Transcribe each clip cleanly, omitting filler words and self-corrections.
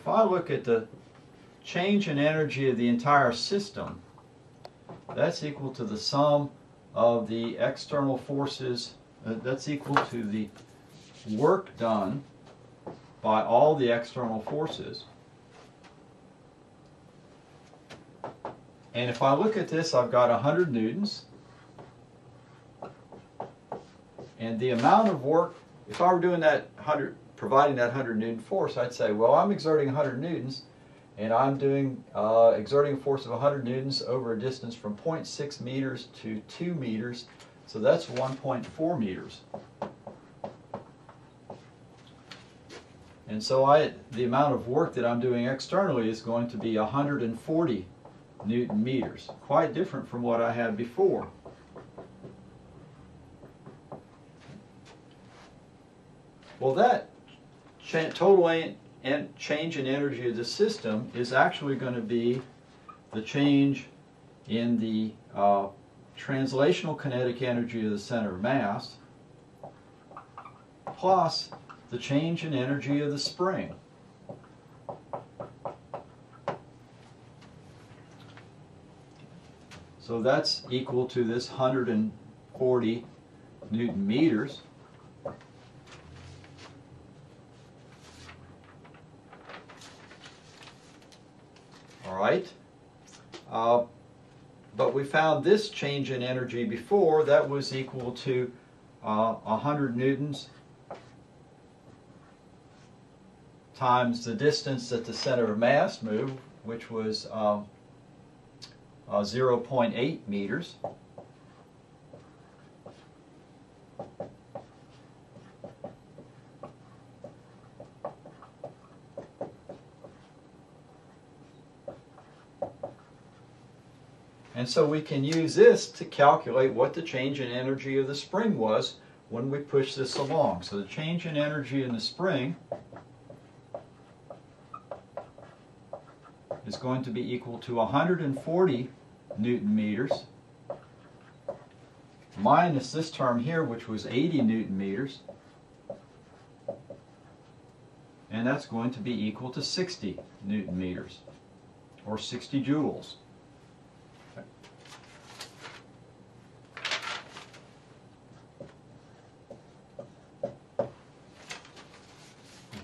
if I look at the change in energy of the entire system, that's equal to the sum of the external forces, that's equal to the work done by all the external forces. And if I look at this, I've got 100 newtons. And the amount of work, if I were doing that providing that 100 newton force, I'd say, well, I'm exerting 100 newtons, and I'm doing exerting a force of 100 newtons over a distance from 0.6 meters to 2 meters, so that's 1.4 meters. And so the amount of work that I'm doing externally is going to be 140 Newton meters, quite different from what I had before. Well, that total change in energy of the system is actually going to be the change in the translational kinetic energy of the center of mass plus the change in energy of the spring. So that's equal to this 140 Newton meters. All right. But we found this change in energy before. That was equal to 100 newtons times the distance that the center of mass moved, which was 0.8 meters. And so we can use this to calculate what the change in energy of the spring was when we push this along. So the change in energy in the spring is going to be equal to 140 Newton meters minus this term here, which was 80 Newton meters, and that's going to be equal to 60 Newton meters, or 60 joules.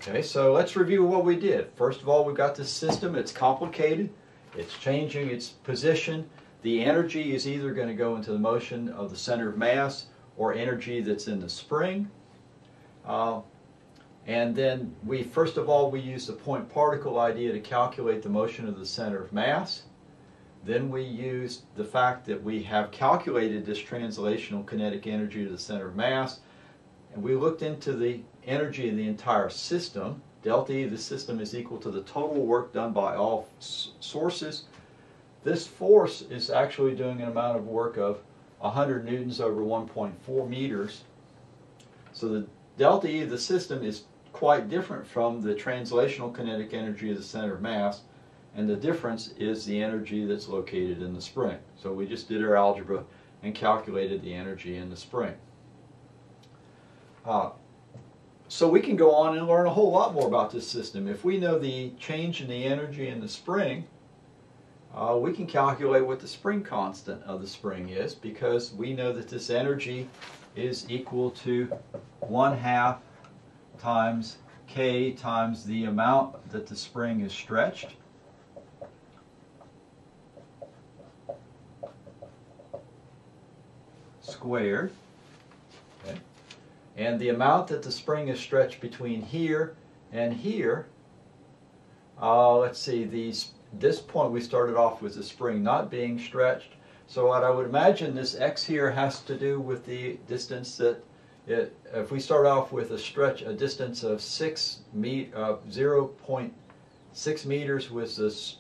Okay, so let's review what we did. First of all, we've got this system. It's complicated. It's changing its position. The energy is either going to go into the motion of the center of mass or energy that's in the spring. And then first of all, we use the point particle idea to calculate the motion of the center of mass. Then we used the fact that we have calculated this translational kinetic energy to the center of mass, and we looked into the energy of the entire system. Delta E of the system is equal to the total work done by all sources. This force is actually doing an amount of work of 100 newtons over 1.4 meters. So the delta E of the system is quite different from the translational kinetic energy of the center of mass, and the difference is the energy that's located in the spring. So we just did our algebra and calculated the energy in the spring. So we can go on and learn a whole lot more about this system. If we know the change in the energy in the spring, we can calculate what the spring constant of the spring is, because we know that this energy is equal to 1/2 times K times the amount that the spring is stretched. Squared. Okay. And the amount that the spring is stretched between here and here, let's see, this point we started off with the spring not being stretched. So what I would imagine this x here has to do with the distance that, if we start off with a distance of 0.6 meters was this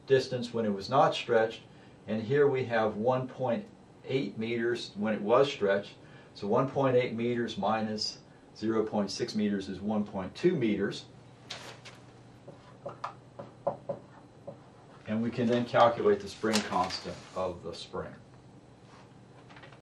distance when it was not stretched, and here we have 1.8 meters when it was stretched. So 1.8 meters minus 0.6 meters is 1.2 meters. And we can then calculate the spring constant of the spring.